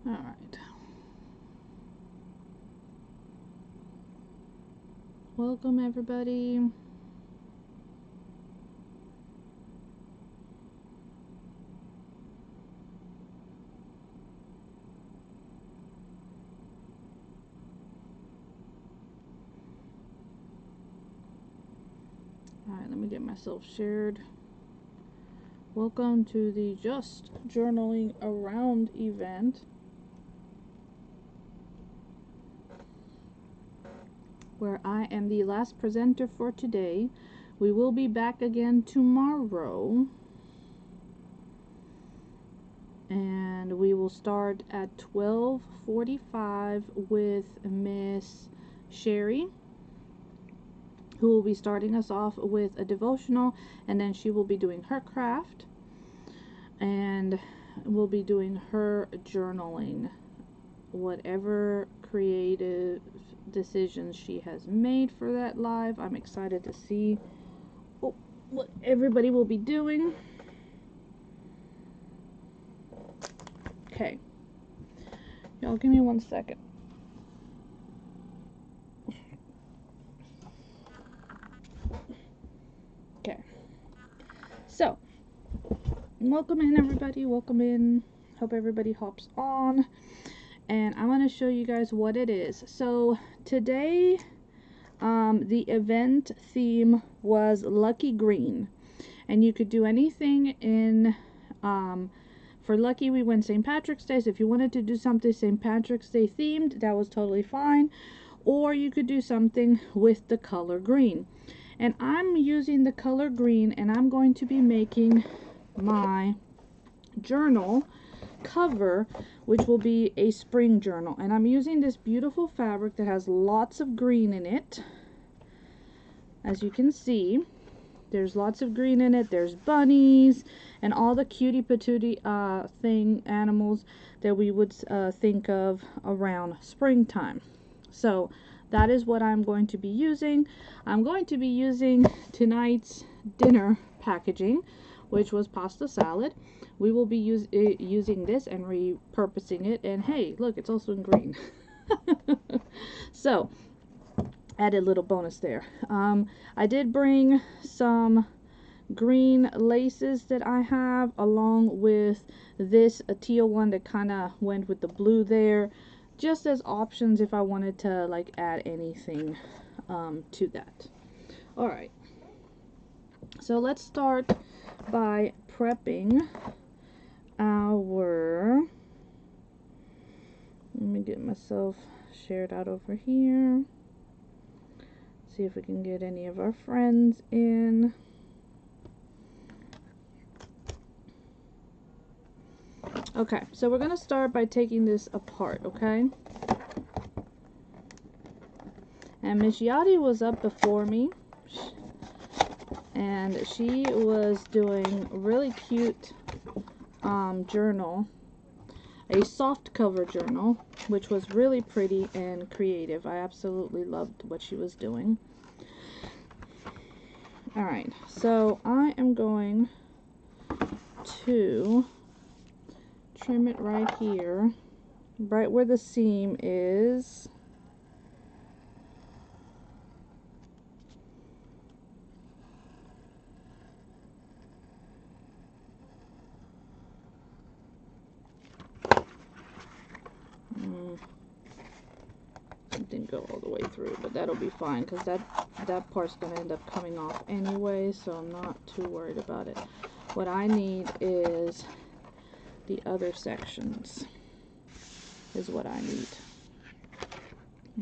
All right. Welcome, everybody. All right, let me get myself shared. Welcome to the Just Journaling Around event, where I am the last presenter for today. We will be back again tomorrow, and we will start at 12:45 with Miss Sherry, who will be starting us off with a devotional, and then she will be doing her craft, and we'll be doing her journaling, whatever creative decisions she has made for that live. I'm excited to see what everybody will be doing. Okay, y'all give me 1 second. Okay, so welcome in, everybody. Welcome in. Hope everybody hops on, and I'm going to show you guys what it is. So today the event theme was Lucky Green, and you could do anything in for Lucky we went St. Patrick's Day. So if you wanted to do something St. Patrick's Day themed, that was totally fine, or you could do something with the color green. And I'm using the color green, and I'm going to be making my journal cover, which will be a spring journal. And I'm using this beautiful fabric that has lots of green in it. As you can see, there's lots of green in it. There's bunnies and all the cutie patootie animals that we would think of around springtime. So that is what I'm going to be using. I'm going to be using tonight's dinner packaging, which was pasta salad. We will be using this and repurposing it. And hey, look, it's also in green. So, added little bonus there. I did bring some green laces that I have, along with this teal one that kind of went with the blue there, just as options if I wanted to like add anything to that. All right, so let's start by prepping our, let me get myself shared out over here, see if we can get any of our friends in. Okay, so we're gonna start by taking this apart, okay? And Miss Yadi was up before me, and she was doing a really cute journal, a soft cover journal, which was really pretty and creative. I absolutely loved what she was doing. All right, so I am going to trim it right here, right where the seam is. It didn't go all the way through, but that'll be fine because that part's going to end up coming off anyway, so I'm not too worried about it. What I need is the other sections is what I need.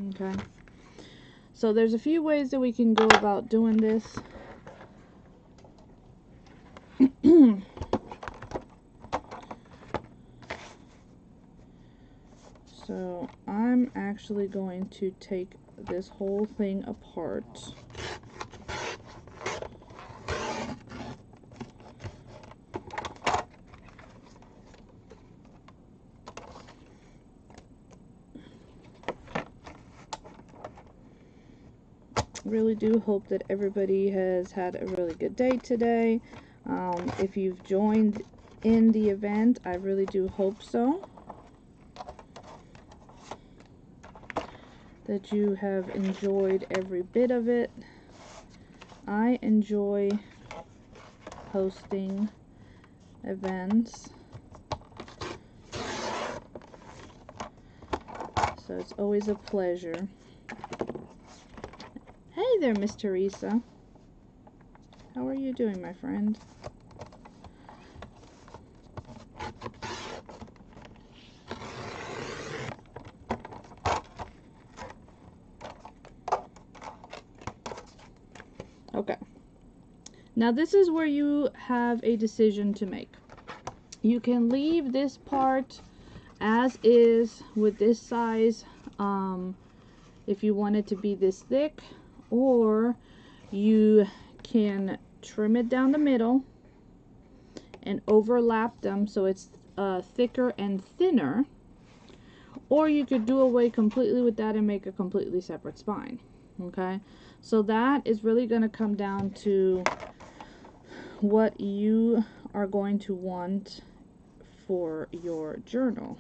Okay, so there's a few ways that we can go about doing this. So I'm actually going to take this whole thing apart. Really do hope that everybody has had a really good day today. If you've joined in the event, I really do hope so. that you have enjoyed every bit of it. I enjoy hosting events, so it's always a pleasure. Hey there, Miss Teresa. How are you doing, my friend? Okay. Now this is where you have a decision to make. You can leave this part as is with this size, if you want it to be this thick, or you can trim it down the middle and overlap them so it's thicker and thinner, or you could do away completely with that and make a completely separate spine. Okay, so that is really going to come down to what you are going to want for your journal.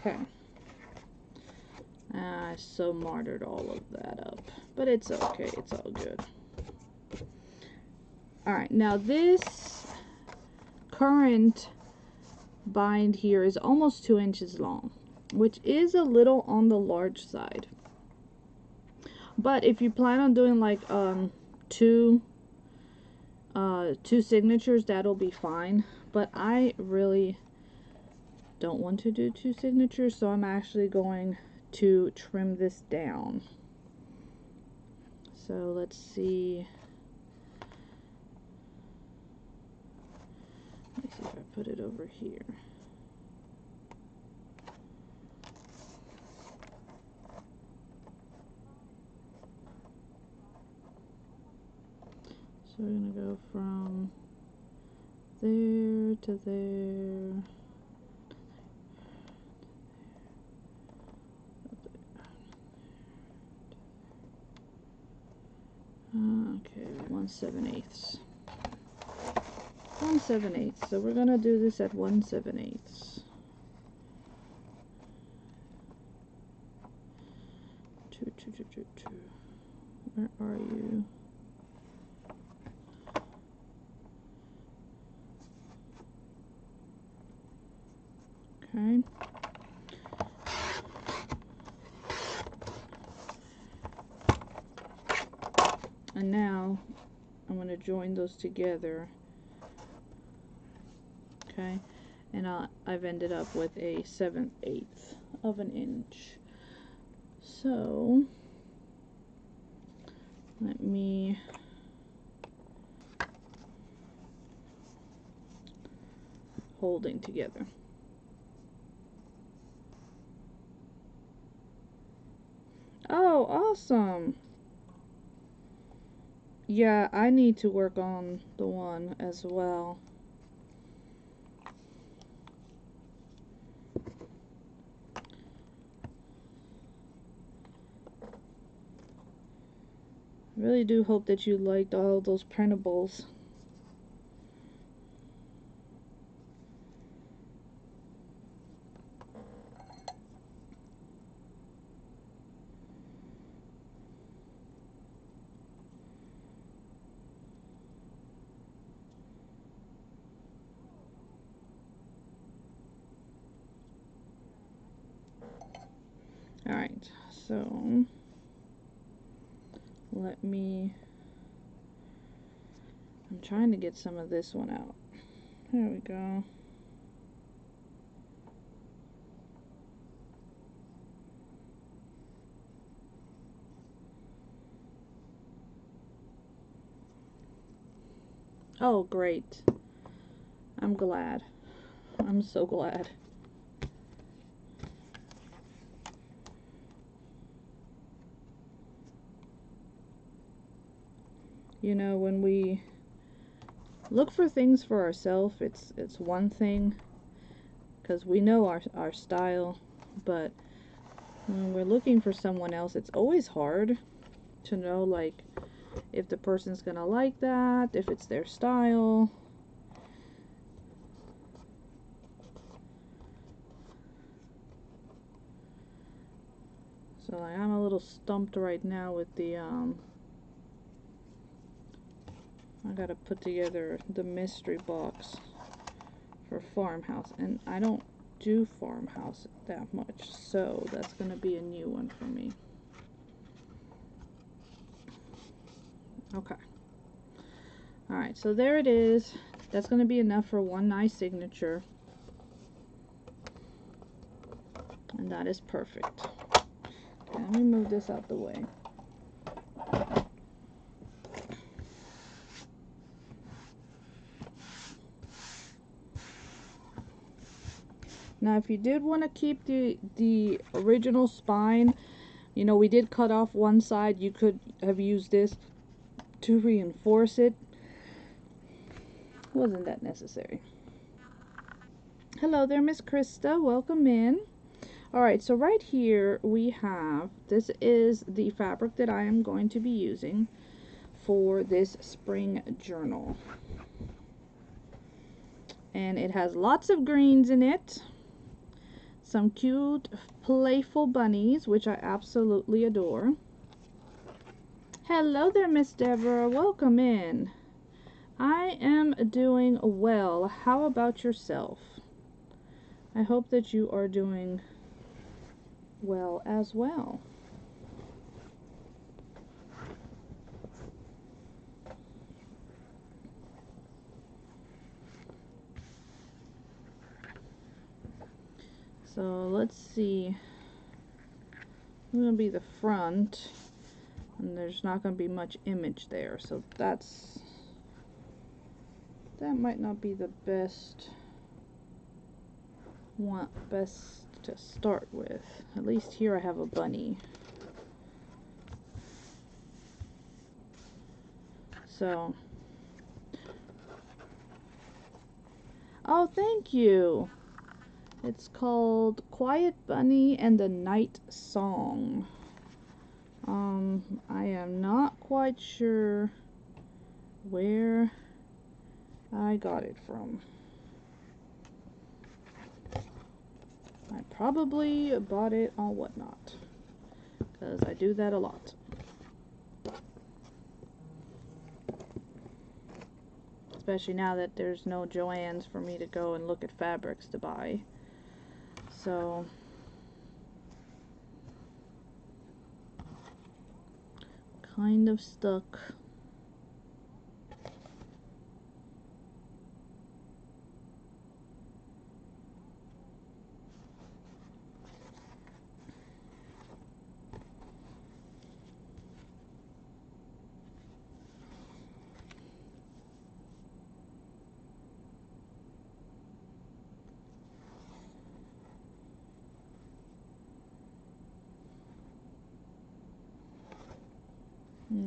Okay. I so martyred all of that up, but it's okay, it's all good. Alright, now this current bind here is almost 2 inches long, which is a little on the large side. But if you plan on doing like two signatures, that'll be fine. But I really don't want to do 2 signatures, so I'm actually going to trim this down. So let's see. Let's see if I put it over here. So we're going to go from there to there. Okay, 1/7/8. 1/7/8. So we're going to do this at 1/7/8. Where are you? Okay. And now I'm going to join those together. Okay. And I've ended up with a 7/8 of an inch. So let me holding together. Oh, awesome. Yeah, I need to work on the one as well. I really do hope that you liked all those printables. Alright, so let me, I'm trying to get some of this one out. There we go. Oh, great. I'm glad. I'm so glad. You know, when we look for things for ourselves, it's one thing, because we know our style, but when we're looking for someone else, it's always hard. to know like if the person's gonna like that, if it's their style. So like, I'm a little stumped right now with the I gotta put together the mystery box for farmhouse, and I don't do farmhouse that much, so that's gonna be a new one for me. Okay. Alright, so there it is. That's gonna be enough for one nice signature. And that is perfect. Okay, let me move this out the way. Now, if you did want to keep the original spine, you know, we did cut off one side. You could have used this to reinforce it. Wasn't that necessary? Hello there, Miss Krista. Welcome in. Alright, so right here we have, this is the fabric that I am going to be using for this spring journal. And it has lots of greens in it. Some cute, playful bunnies, which I absolutely adore. Hello there, Miss Deborah. Welcome in. I am doing well. How about yourself? I hope that you are doing well as well. So let's see. It's going to be the front, and there's not going to be much image there, so that might not be the best to start with. At least here I have a bunny. So, oh, thank you. It's called Quiet Bunny and the Night Song. I am not quite sure where I got it from. I probably bought it on Whatnot, because I do that a lot. Especially now that there's no Joann's for me to go and look at fabrics to buy. So, kind of stuck.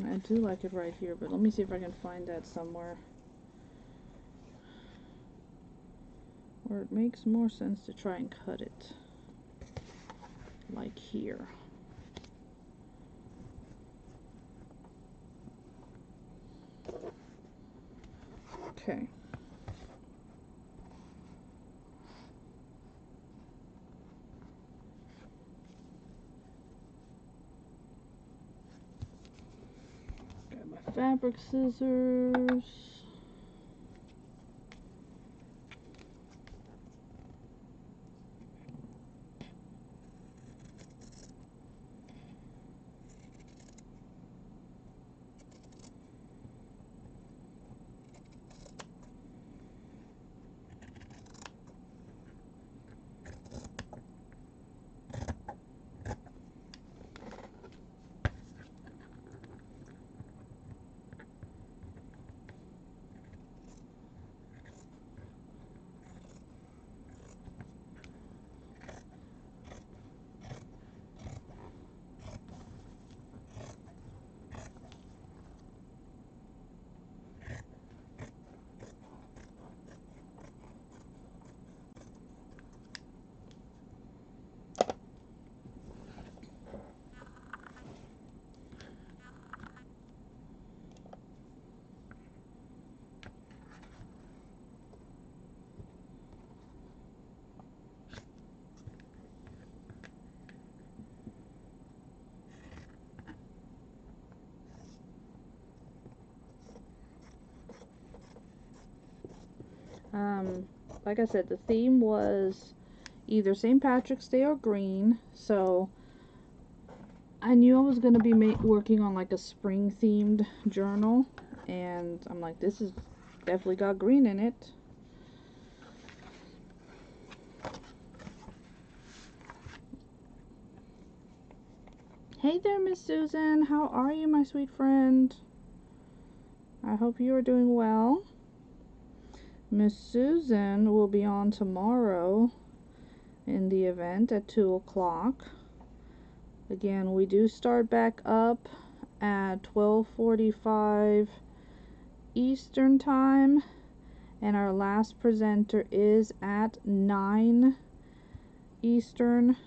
I do like it right here, but let me see if I can find that somewhere where it makes more sense to try and cut it, like here. Okay. Got my fabric scissors. Like I said, the theme was either St. Patrick's Day or green, so I knew I was going to be working on like a spring themed journal, and I'm like, this is definitely got green in it. Hey there, Miss Susan. How are you, my sweet friend? I hope you are doing well. Miss Susan will be on tomorrow in the event at 2 o'clock. Again, we do start back up at 12:45 Eastern Time, and our last presenter is at 9 Eastern.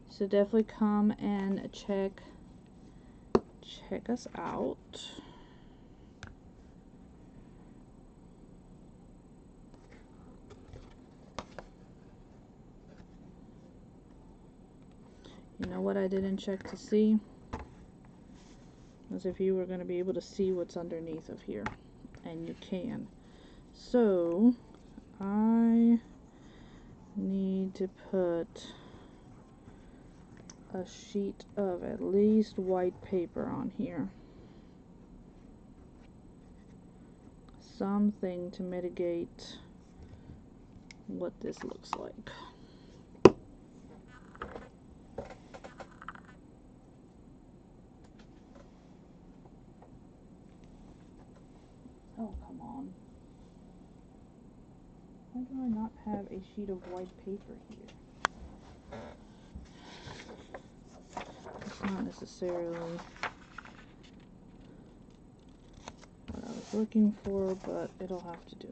So definitely come and check us out. You know what I didn't check to see? As if you were going to be able to see what's underneath of here. And you can. So, I need to put a sheet of at least white paper on here. Something to mitigate what this looks like. Oh, come on. Why do I not have a sheet of white paper here? It's not necessarily what I was looking for, but it'll have to do.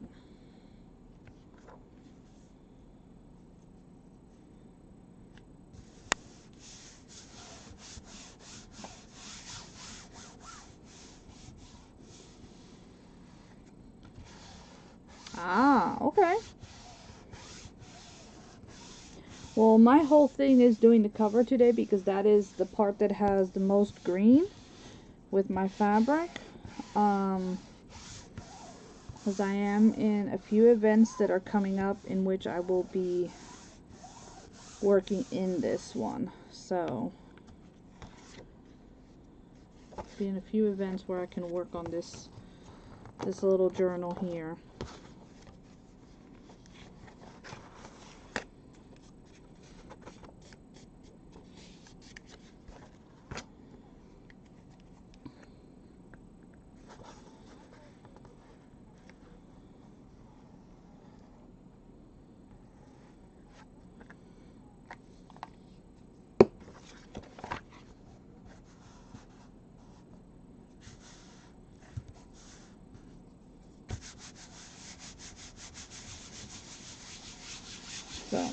Ah, okay. Well, my whole thing is doing the cover today because that is the part that has the most green with my fabric. Because I am in a few events that are coming up in which I will be working in this one. So, be in a few events where I can work on this little journal here. So,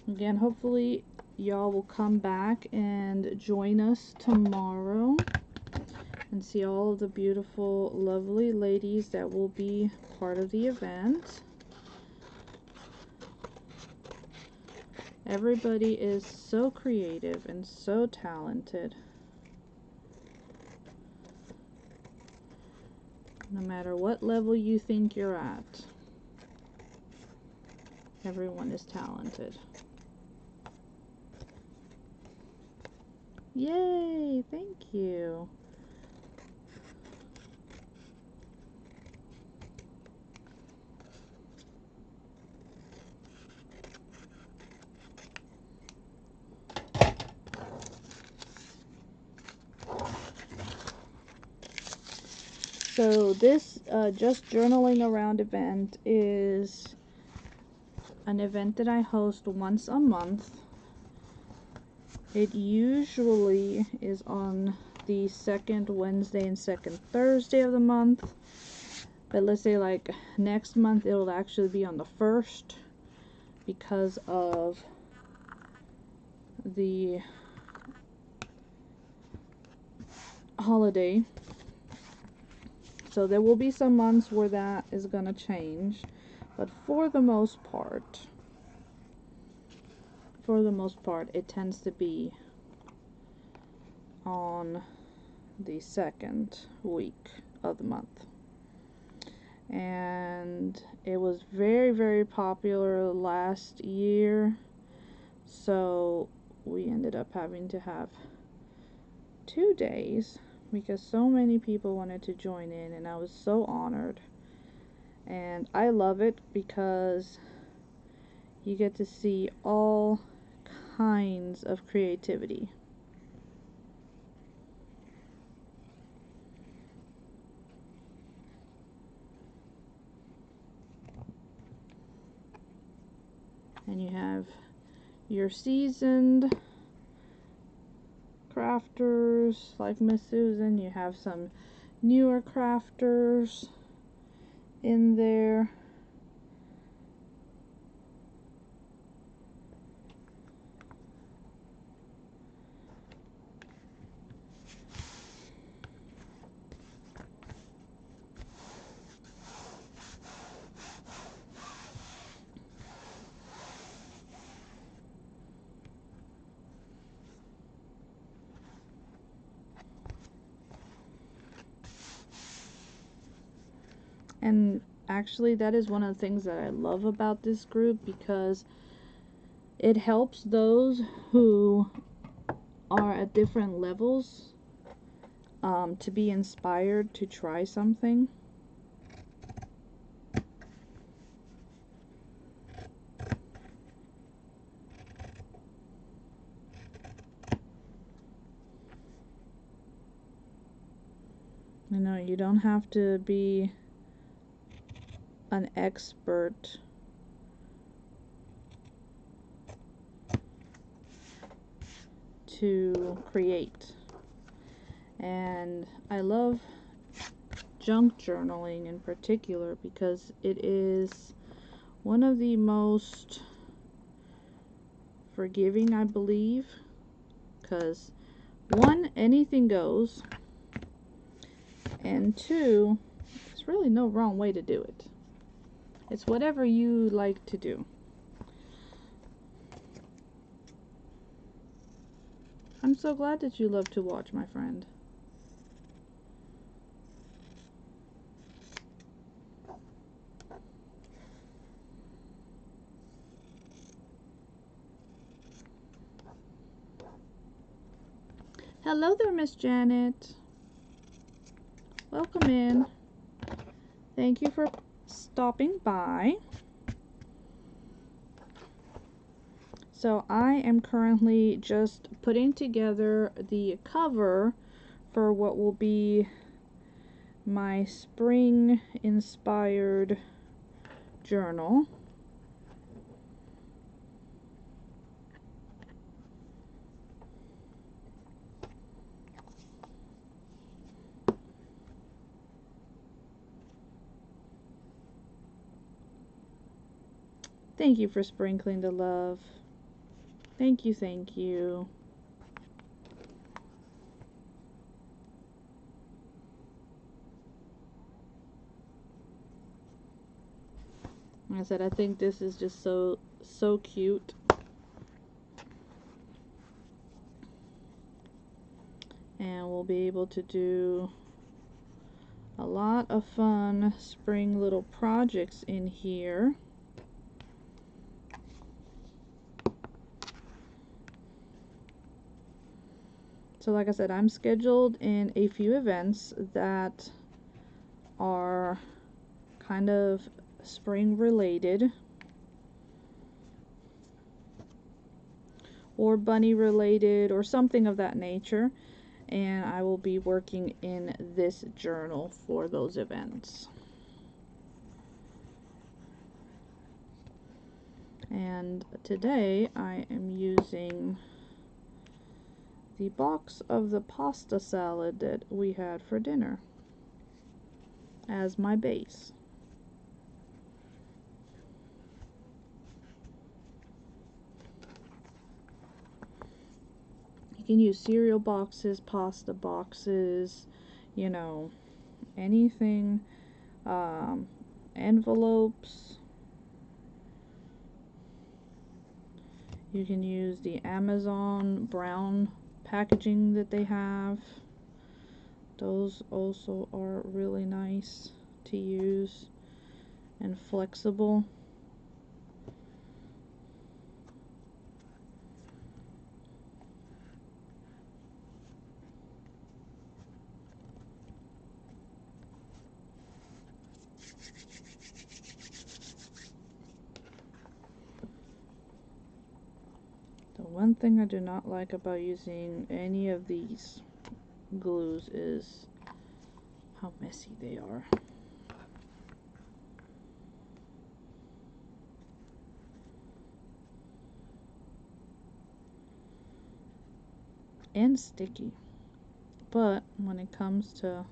again, hopefully y'all will come back and join us tomorrow and see all of the beautiful, lovely ladies that will be part of the event. Everybody is so creative and so talented. No matter what level you think you're at, everyone is talented. Yay! Thank you. So this Just Journaling Around event is an event that I host once a month. It usually is on the second Wednesday and second Thursday of the month. But let's say like next month it'll actually be on the 1st because of the holiday. So there will be some months where that is going to change, but for the most part it tends to be on the second week of the month. And it was very, very popular last year, so we ended up having to have 2 days because so many people wanted to join in, and I was so honored. And I love it because you get to see all kinds of creativity. And you have your seasoned crafters like Miss Susan. You have some newer crafters in there. And actually, that is one of the things that I love about this group, because it helps those who are at different levels to be inspired to try something. You know, you don't have to be an expert to create. And I love junk journaling in particular because it is one of the most forgiving, I believe, because one, anything goes, and two, there's really no wrong way to do it. It's whatever you like to do. I'm so glad that you love to watch, my friend. Hello there, Miss Janet. Welcome in. Thank you for stopping by. So I am currently just putting together the cover for what will be my spring inspired journal. Thank you for sprinkling the love. Thank you, thank you. Like I said, I think this is just so cute. And we'll be able to do a lot of fun spring little projects in here. So like I said, I'm scheduled in a few events that are kind of spring related or bunny related or something of that nature, and I will be working in this journal for those events. And today I am using the box of the pasta salad that we had for dinner as my base. You can use cereal boxes, pasta boxes, you know, anything, envelopes. You can use the Amazon brown packaging that they have. Those also are really nice to use and flexible. The one thing I do not like about using any of these glues is how messy they are. And sticky. But when it comes to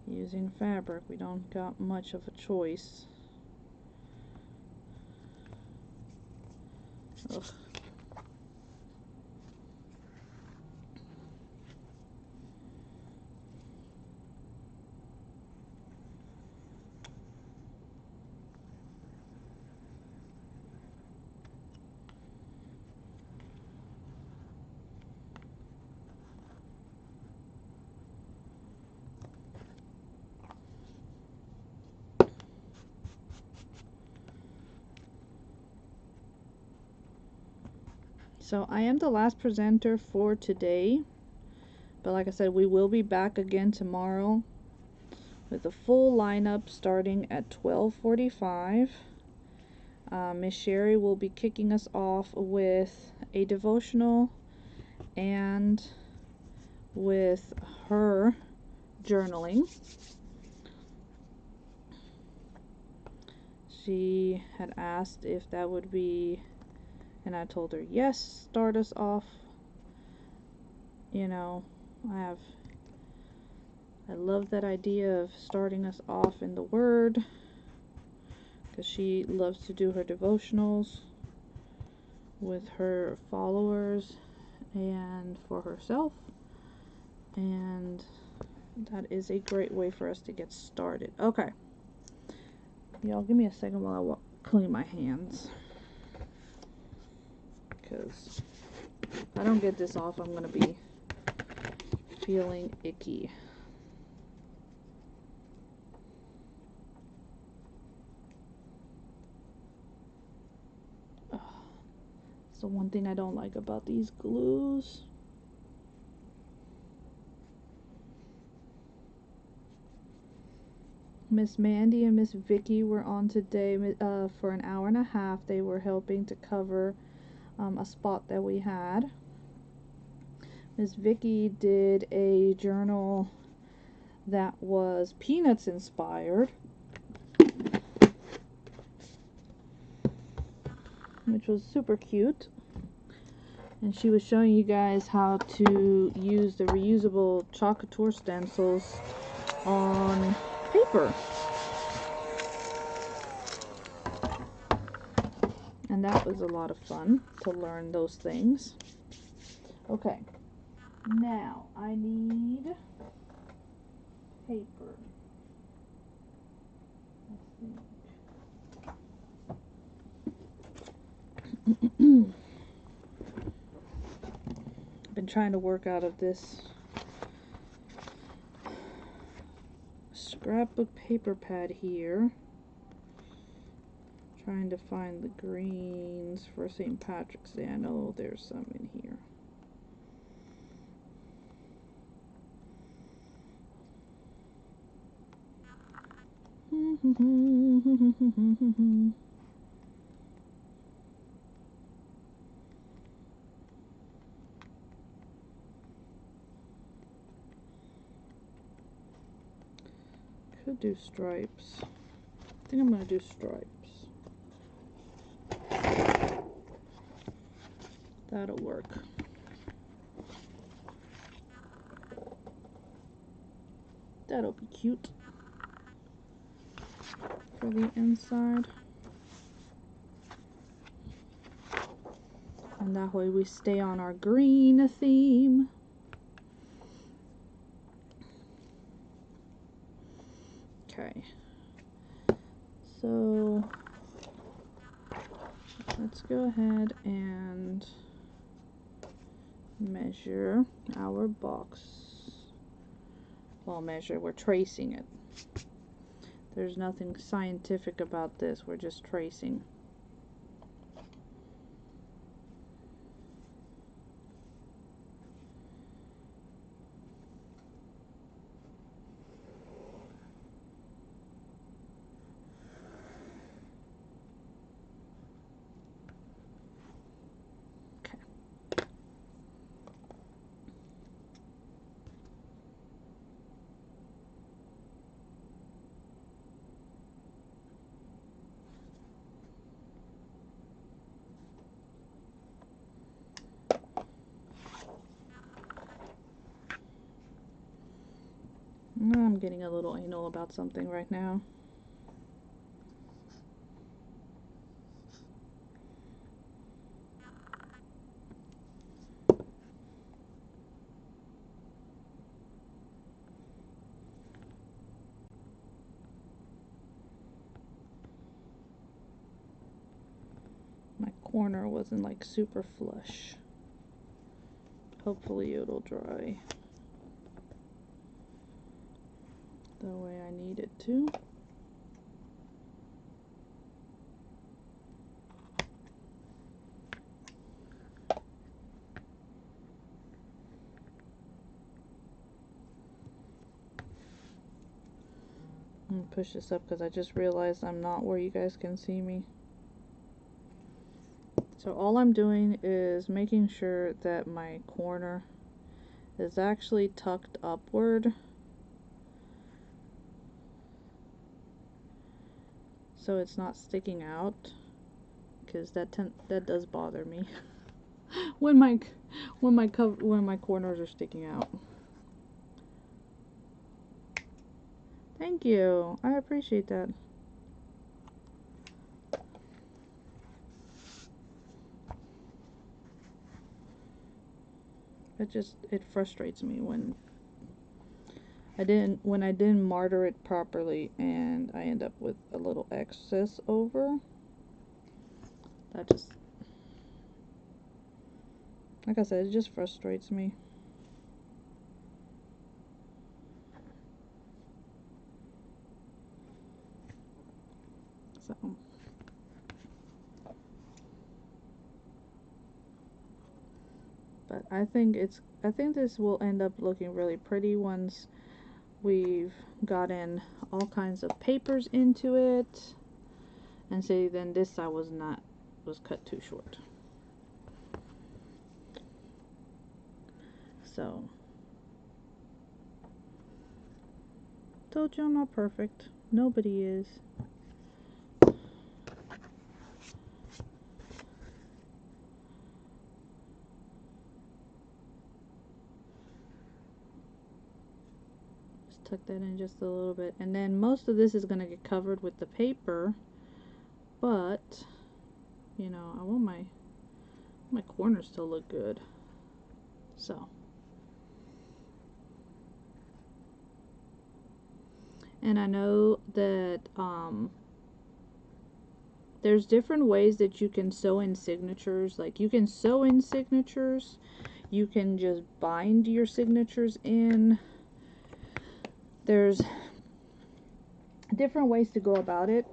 using fabric, we don't got much of a choice. Ugh. So I am the last presenter for today, but like I said, we will be back again tomorrow with a full lineup starting at 12:45. Miss Sherry will be kicking us off with a devotional and with her journaling. She had asked if that would be, and I told her yes, start us off. You know, I love that idea of starting us off in the Word, because she loves to do her devotionals with her followers and for herself, and that is a great way for us to get started. Okay, y'all give me a second while I clean my hands, because if I don't get this off, I'm gonna be feeling icky. It's the one thing I don't like about these glues. Miss Mandy and Miss Vicky were on today for an hour and a half. They were helping to cover a spot that we had. Miss Vicky did a journal that was Peanuts inspired, which was super cute. And she was showing you guys how to use the reusable chalk couture stencils on paper. And that was a lot of fun to learn those things. Okay, now I need paper. Let's see. I've been trying to work out of this scrapbook paper pad here. Trying to find the greens for St. Patrick's Day. I know there's some in here. Could do stripes. I think I'm gonna do stripes. That'll work. That'll be cute for the inside. And that way we stay on our green theme. Okay. So let's go ahead and measure our box. Well, measure, we're tracing it. There's nothing scientific about this, we're just tracing. I'm getting a little anal about something right now. My corner wasn't like super flush. Hopefully it'll dry the way I need it to. I'm gonna push this up because I just realized I'm not where you guys can see me. So all I'm doing is making sure that my corner is actually tucked upward, so it's not sticking out, because that does bother me when my corners are sticking out. Thank you, I appreciate that. It frustrates me when I didn't martyr it properly and I end up with a little excess over. That just, like I said, it just frustrates me. So but I think this will end up looking really pretty once we've gotten all kinds of papers into it. And see, then this side was cut too short. So told you I'm not perfect. Nobody is. Tuck that in just a little bit, and then most of this is going to get covered with the paper, but you know, I want my corners to look good. So, and I know that there's different ways that you can sew in signatures. Like, you can sew in signatures, you can just bind your signatures in. There's different ways to go about it.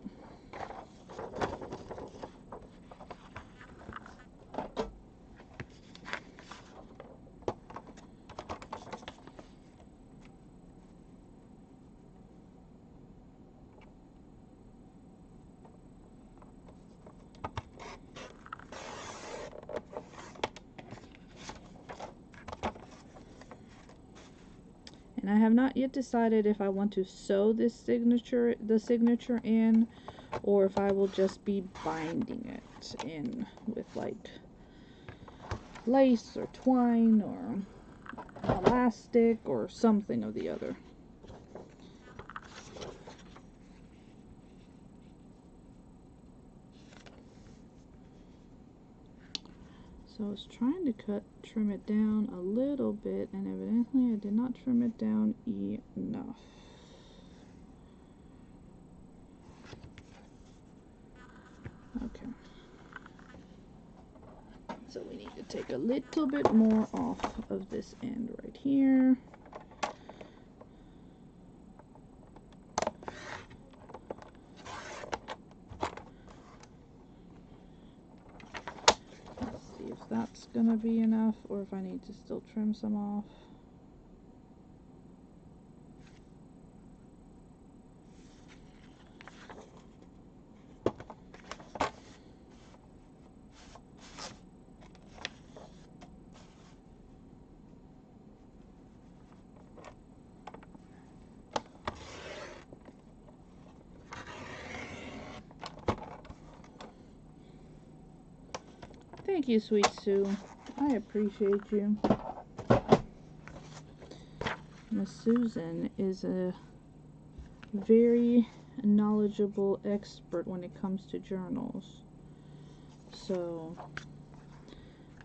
And I have not yet decided if I want to sew the signature in, or if I will just be binding it in with like lace or twine or elastic or something of the other. So I was trying to trim it down a little bit, and evidently I did not trim it down enough. Okay. So we need to take a little bit more off of this end right here. Let's see if that's gonna be enough or if I need to still trim some off. Thank you, Sweet Sue. I appreciate you. Miss Susan is a very knowledgeable expert when it comes to journals. So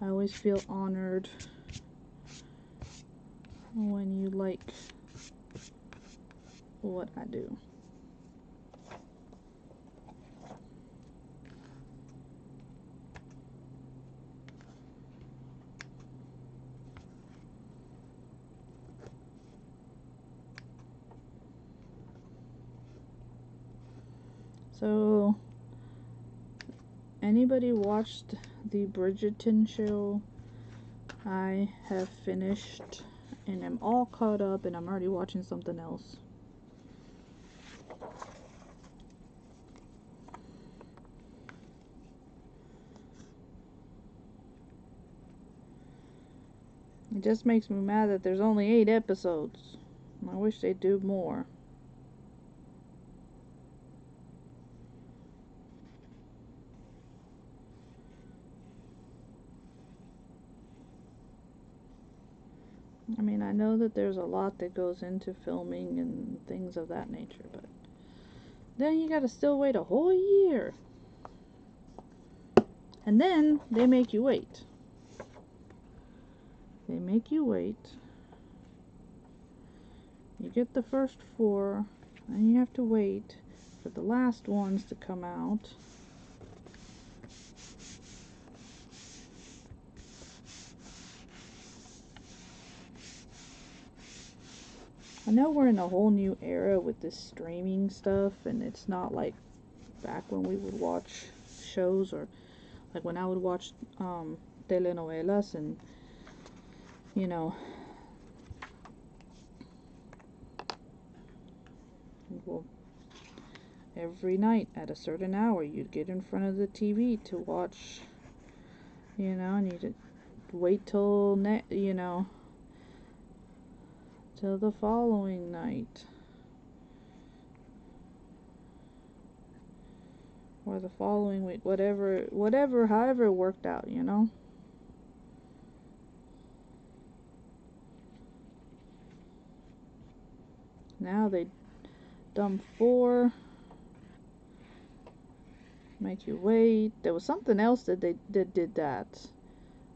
I always feel honored when you like what I do. So, anybody watched the Bridgerton show? I have finished and I'm all caught up and I'm already watching something else. It just makes me mad that there's only 8 episodes. I wish they'd do more. I mean, I know that there's a lot that goes into filming and things of that nature, but then you gotta still wait a whole year. And then they make you wait. They make you wait. You get the first 4, and you have to wait for the last ones to come out. I know we're in a whole new era with this streaming stuff, and it's not like back when we would watch shows, or like when I would watch telenovelas, and you know, well, every night at a certain hour you'd get in front of the TV to watch, you know, and you'd wait till till the following night or the following week, however it worked out, you know. Now they dump 4, make you wait. There was something else that did that,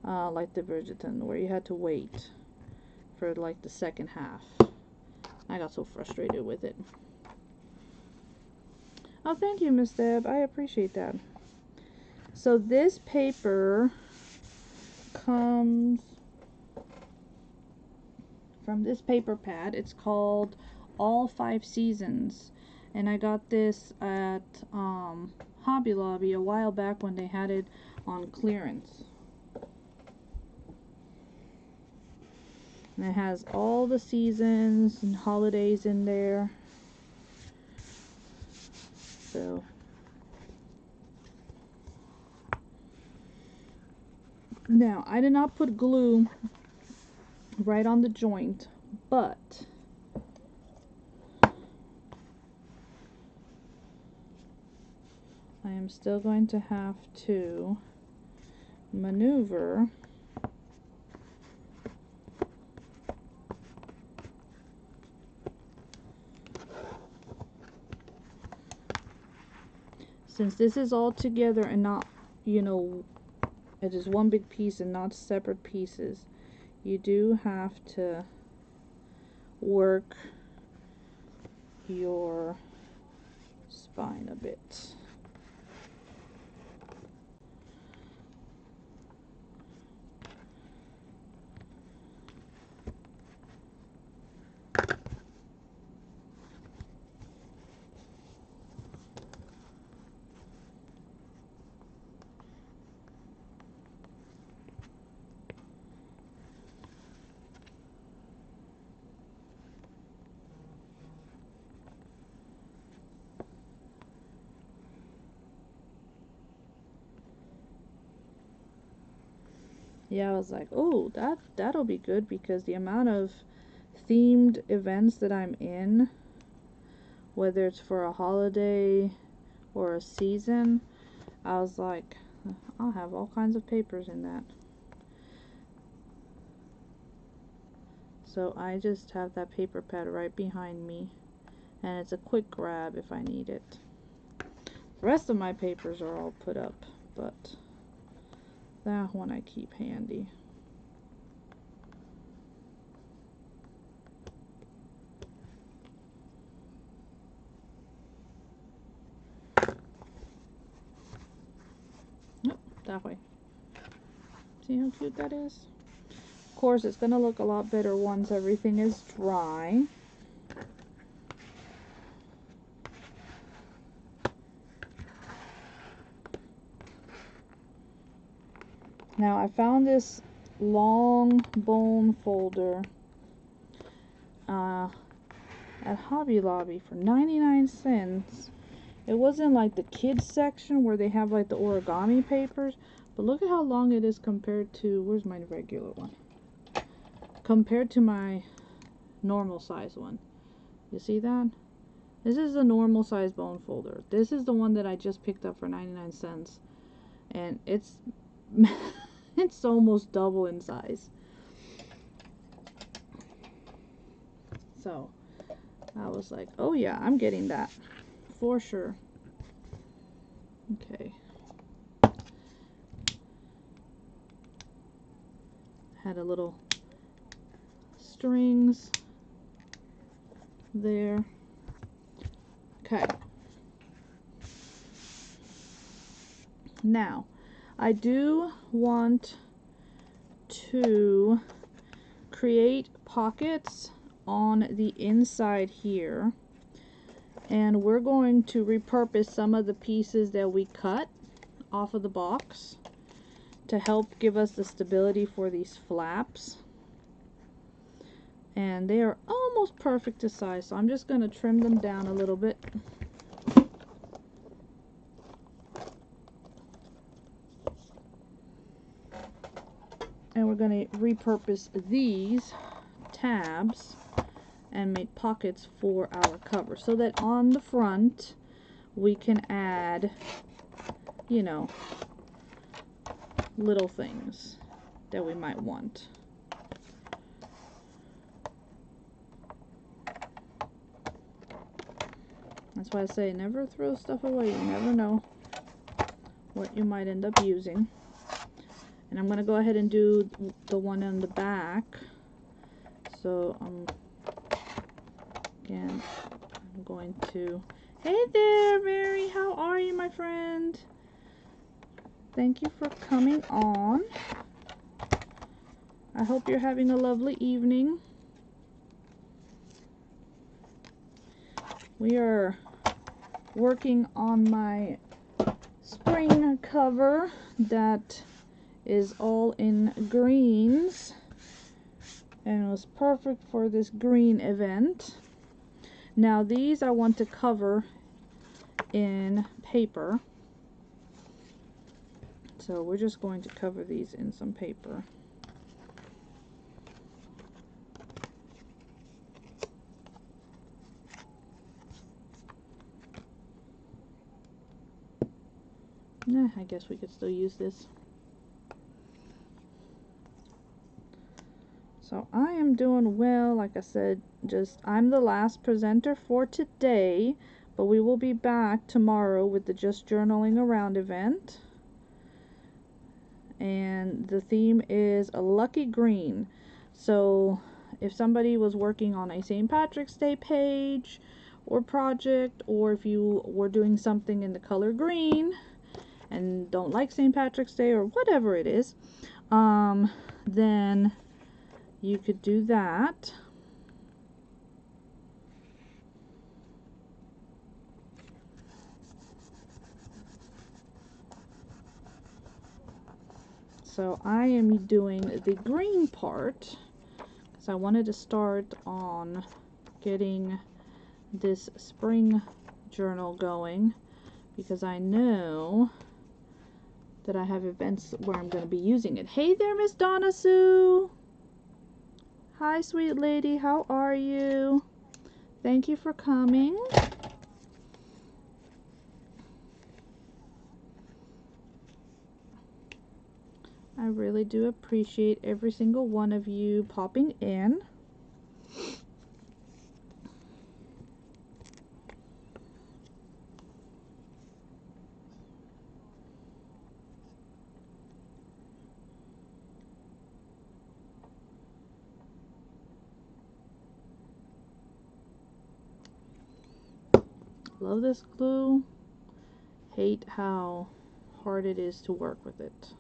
like the Bridgerton, where you had to wait for like the second half. I got so frustrated with it. Oh, thank you, Miss Deb. I appreciate that. So this paper comes from this paper pad. It's called All 5 Seasons, and I got this at Hobby Lobby a while back when they had it on clearance. And it has all the seasons and holidays in there. So now I did not put glue right on the joint, but I am still going to have to maneuver since this is all together and not, you know, it is one big piece and not separate pieces. You do have to work your spine a bit. yeah, I was like, oh, that'll be good, because the amount of themed events that I'm in, whether it's for a holiday or a season, I was like, I'll have all kinds of papers in that. So I just have that paper pad right behind me, and it's a quick grab if I need it. The rest of my papers are all put up, but that one I keep handy. Nope, that way. See how cute that is? Of course, it's gonna look a lot better once everything is dry. Now, I found this long bone folder at Hobby Lobby for 99 cents. It wasn't like the kids section where they have like the origami papers, but look at how long it is compared to, where's my regular one? Compared to my normal size one. You see that? This is the normal size bone folder. This is the one that I just picked up for 99 cents. And it's it's almost double in size. So I was like, oh yeah, I'm getting that for sure. Okay. Had a little strings there. Okay. Now, I do want to create pockets on the inside here, and we're going to repurpose some of the pieces that we cut off of the box to help give us the stability for these flaps. And they are almost perfect to size, so I'm just going to trim them down a little bit. And we're going to repurpose these tabs and make pockets for our cover, so that on the front we can add, you know, little things that we might want. That's why I say never throw stuff away. You never know what you might end up using. And I'm going to go ahead and do the one on the back. So again, I'm going to, hey there Mary, how are you, my friend? Thank you for coming on. I hope you're having a lovely evening. We are working on my spring cover that is all in greens, and it was perfect for this green event. Now these I want to cover in paper, so we're just going to cover these in some paper. I guess we could still use this. So I am doing well. Like I said, I'm the last presenter for today, but we will be back tomorrow with the Just Journaling Around event. And the theme is a lucky green. So if somebody was working on a St. Patrick's Day page or project, or if you were doing something in the color green and don't like St. Patrick's Day or whatever it is, then you could do that. So I am doing the green part because I wanted to start on getting this spring journal going, because I know that I have events where I'm going to be using it. Hey there, Miss Donna Sue. Hi, sweet lady. How are you? Thank you for coming. I really do appreciate every single one of you popping in. Love this glue. Hate how hard it is to work with it.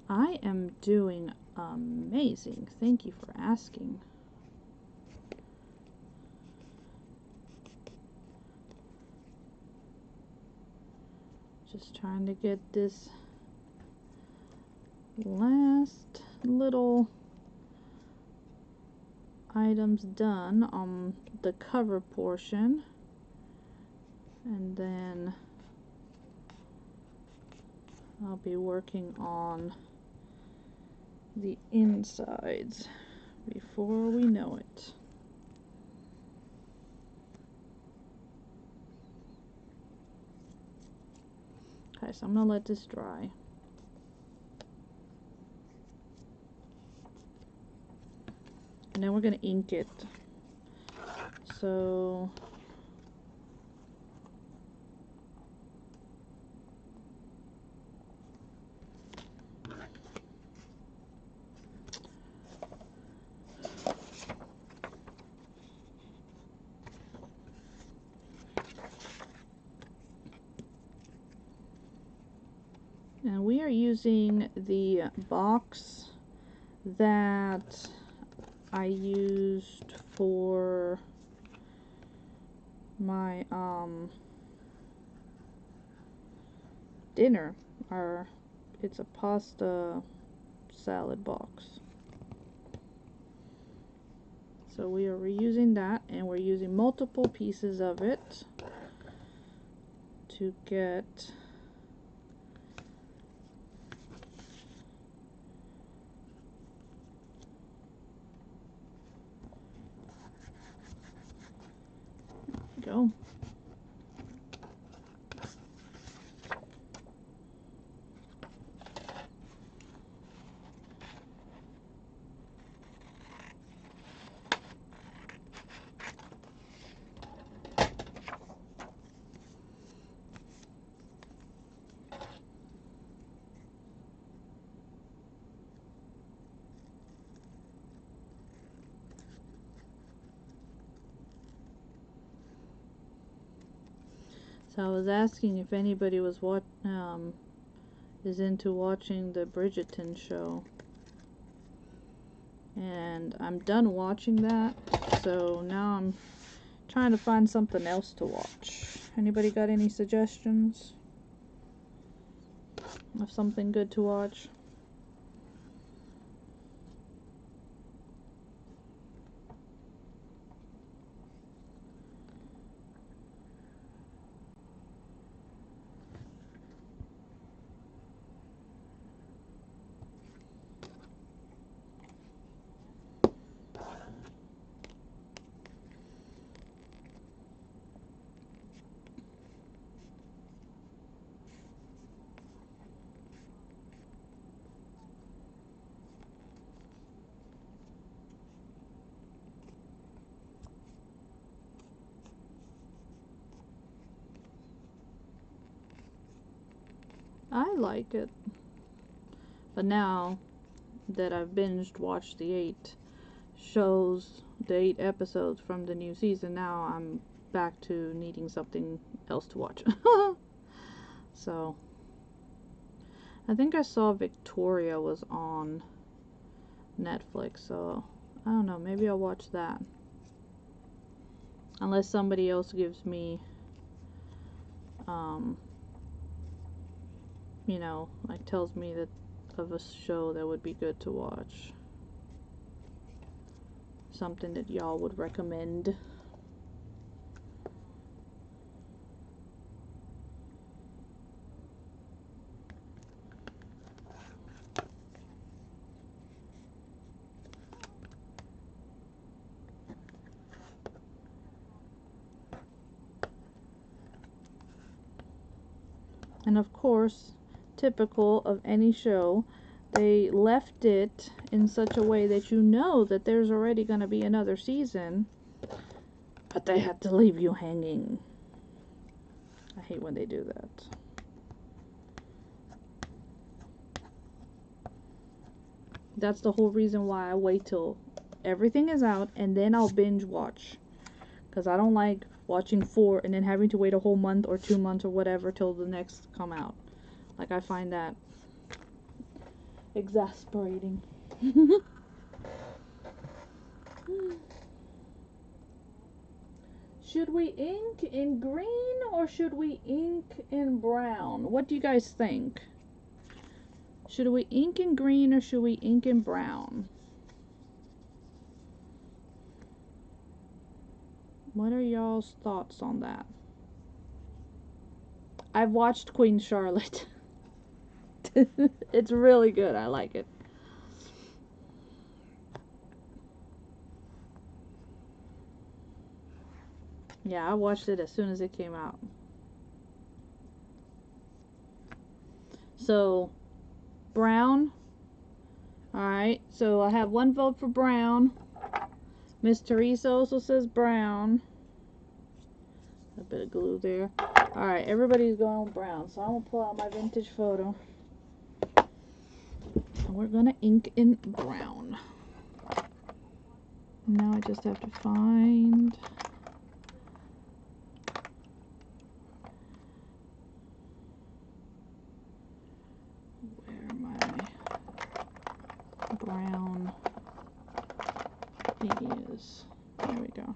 I am doing amazing. Thank you for asking. Just trying to get this last little items done on the cover portion, and then I'll be working on the insides before we know it. Okay, so I'm gonna let this dry. And then we're gonna ink it. So and we are using the box that I used for my dinner. It's a pasta salad box. So we are reusing that, and we're using multiple pieces of it to get go. So I was asking if anybody was is into watching the Bridgerton show, and I'm done watching that, so now I'm trying to find something else to watch. Anybody got any suggestions of something good to watch? I like it, but now that I've binged watched the 8 episodes from the new season, now I'm back to needing something else to watch. So I think I saw Victoria was on Netflix, so I don't know, maybe I'll watch that, unless somebody else gives me you know, like tells me that of a show that would be good to watch, something that y'all would recommend. And of course, typical of any show, they left it in such a way that you know that there's already going to be another season, but they had to leave you hanging. I hate when they do that. That's the whole reason why I wait till everything is out and then I'll binge watch. Because I don't like watching 4 and then having to wait a whole month or 2 months or whatever till the next come out. Like, I find that exasperating. Should we ink in green or should we ink in brown? What do you guys think? Should we ink in green or should we ink in brown? What are y'all's thoughts on that? I've watched Queen Charlotte. It's really good. I like it. Yeah, I watched it as soon as it came out. So, brown. Alright, so I have 1 vote for brown. Miss Teresa also says brown. A bit of glue there. Alright, everybody's going brown. So I'm going to pull out my vintage photo. And we're going to ink in brown. Now I just have to find... where my brown is. There we go.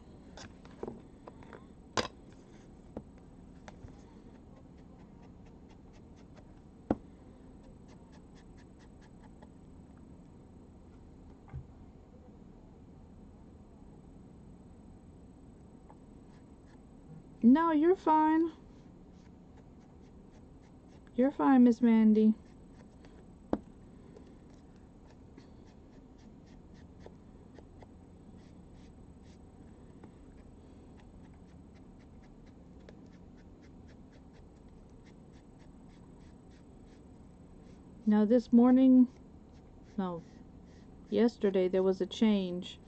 No, you're fine. You're fine, Miss Mandy. Now this morning, no, yesterday there was a change.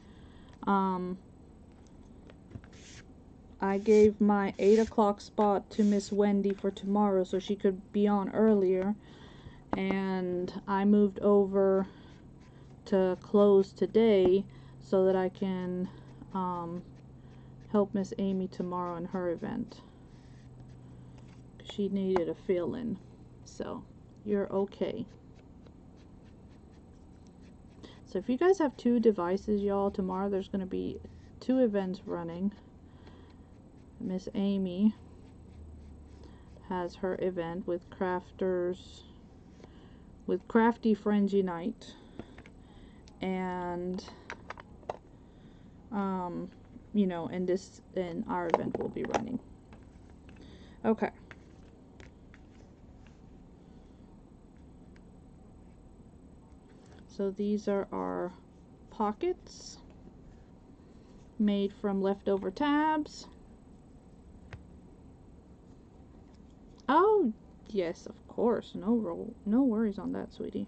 I gave my 8 o'clock spot to Miss Wendy for tomorrow so she could be on earlier, and I moved over to close today so that I can help Miss Amy tomorrow in her event. She needed a fill-in, so you're okay. So if you guys have 2 devices, y'all, tomorrow there's going to be 2 events running. Miss Amy has her event with crafters, with Crafty Friends Unite, and you know, and our event will be running. Okay. So these are our pockets made from leftover tabs. Oh, yes, of course. No worries on that, sweetie.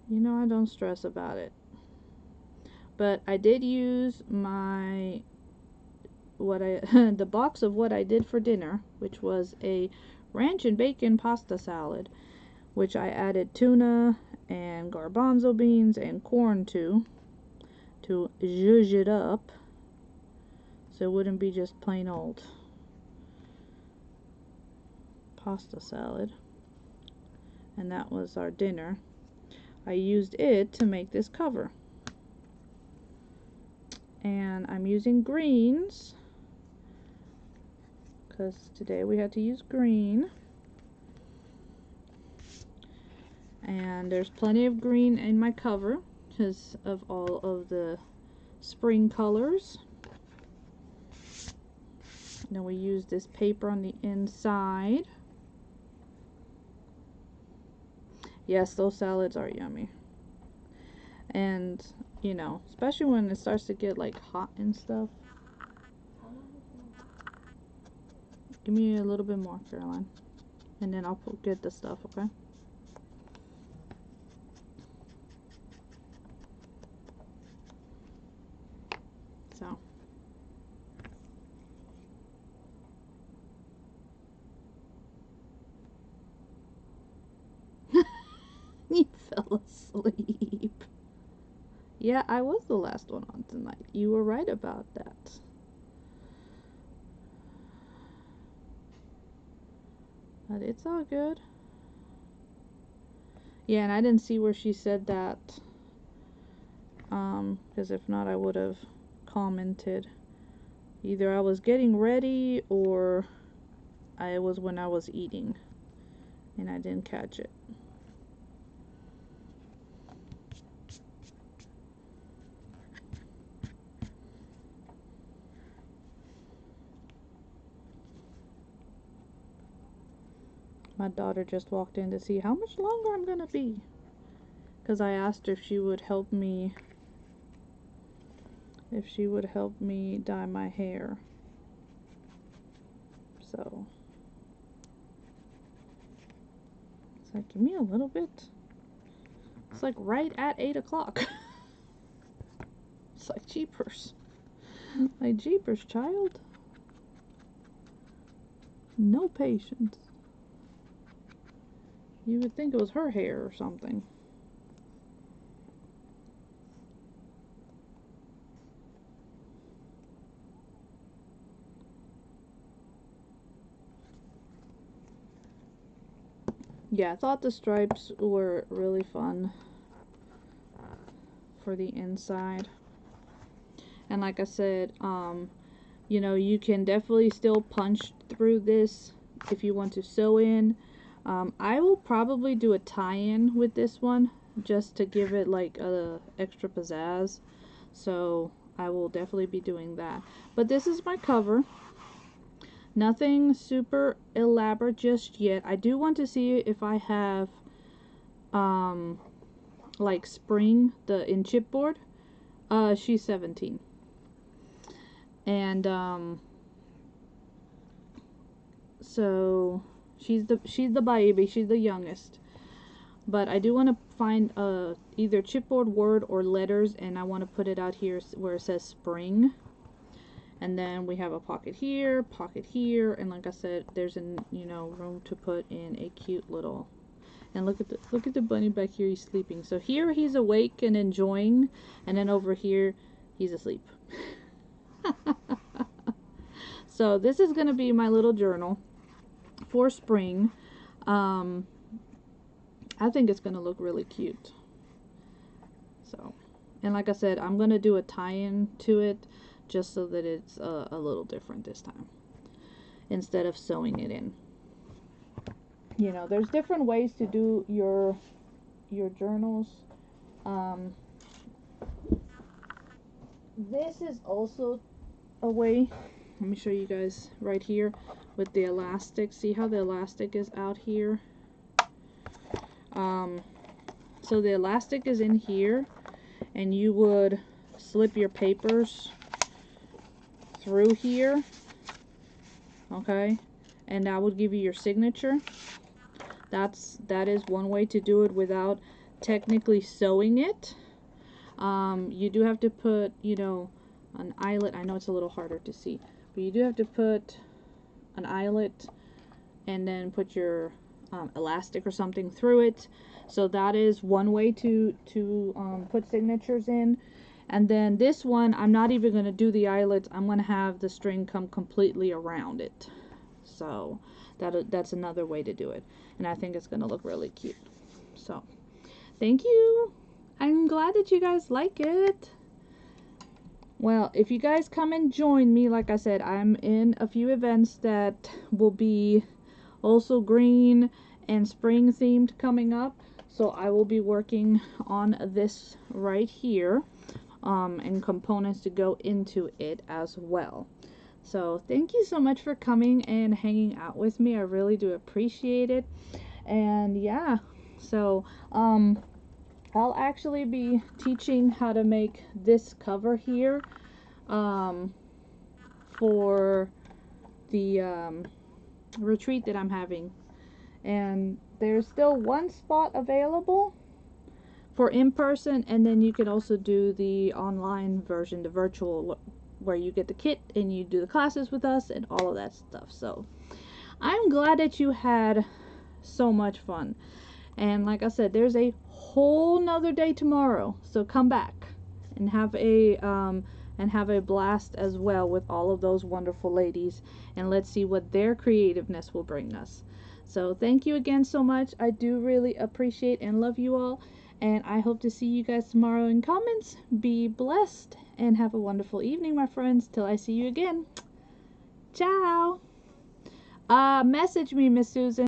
You know, I don't stress about it. But I did use my the box of what I did for dinner, which was a ranch and bacon pasta salad, which I added tuna and garbanzo beans and corn to zhuzh it up so it wouldn't be just plain old pasta salad. And that was our dinner. I used it to make this cover. And I'm using greens because today we had to use green. And there's plenty of green in my cover because of all of the spring colors. Then we use this paper on the inside. Yes, those salads are yummy. And you know, especially when it starts to get like hot and stuff. Give me a little bit more, Caroline, and then I'll get the stuff, okay? So. You fell asleep. Yeah, I was the last one on tonight. You were right about that. But it's all good. Yeah, and I didn't see where she said that. Because if not, I would have commented. Either I was getting ready or I was when I was eating. And I didn't catch it. My daughter just walked in to see how much longer I'm gonna be. Because I asked her if she would help me. If she would help me dye my hair. So. It's like, give me a little bit. It's like right at 8 o'clock. It's like jeepers. Like jeepers, child. No patience. You would think it was her hair or something. Yeah, I thought the stripes were really fun for the inside. And like I said, you know, you can definitely still punch through this if you want to sew in. I will probably do a tie-in with this one just to give it like a extra pizzazz. So I will definitely be doing that. But this is my cover. Nothing super elaborate just yet. I do want to see if I have like Spring, in chipboard. She's 17. And so she's the baby, she's the youngest. But I do want to find either chipboard word or letters, and I want to put it out here where it says Spring. And then we have a pocket here, and like I said, there's room to put in a cute little. And look at the bunny back here, he's sleeping. So here he's awake and enjoying, and then over here he's asleep. So this is gonna be my little journal for spring. I think it's gonna look really cute. So, and like I said, I'm gonna do a tie-in to it just so that it's a little different this time instead of sewing it in. You know, there's different ways to do your journals. This is also a way. Let me show you guys right here with the elastic. See how the elastic is out here? So the elastic is in here, and you would slip your papers through here, okay, and that would give you your signature. That is one way to do it without technically sewing it. You do have to put, an eyelet. I know it's a little harder to see, but you do have to put an eyelet and then put your elastic or something through it. So that is one way to put signatures in. And then this one, I'm not even going to do the eyelets. I'm going to have the string come completely around it. So that's another way to do it. And I think it's going to look really cute. So thank you. I'm glad that you guys like it. Well, if you guys come and join me, like I said, I'm in a few events that will be also green and spring themed coming up. So I will be working on this right here, and components to go into it as well. So thank you so much for coming and hanging out with me. I really do appreciate it. And yeah, so I I'll actually be teaching how to make this cover here for the retreat that I'm having. And there's still one spot available for in-person, and then you can also do the online version, the virtual, where you get the kit and you do the classes with us and all of that stuff. So I'm glad that you had so much fun. And like I said, there's a whole nother day tomorrow, so come back and have a blast as well with all of those wonderful ladies, and let's see what their creativeness will bring us. So thank you again so much. I do really appreciate and love you all, and I hope to see you guys tomorrow in comments. Be blessed and have a wonderful evening, my friends, till I see you again. Ciao. Message me, Miss Susan.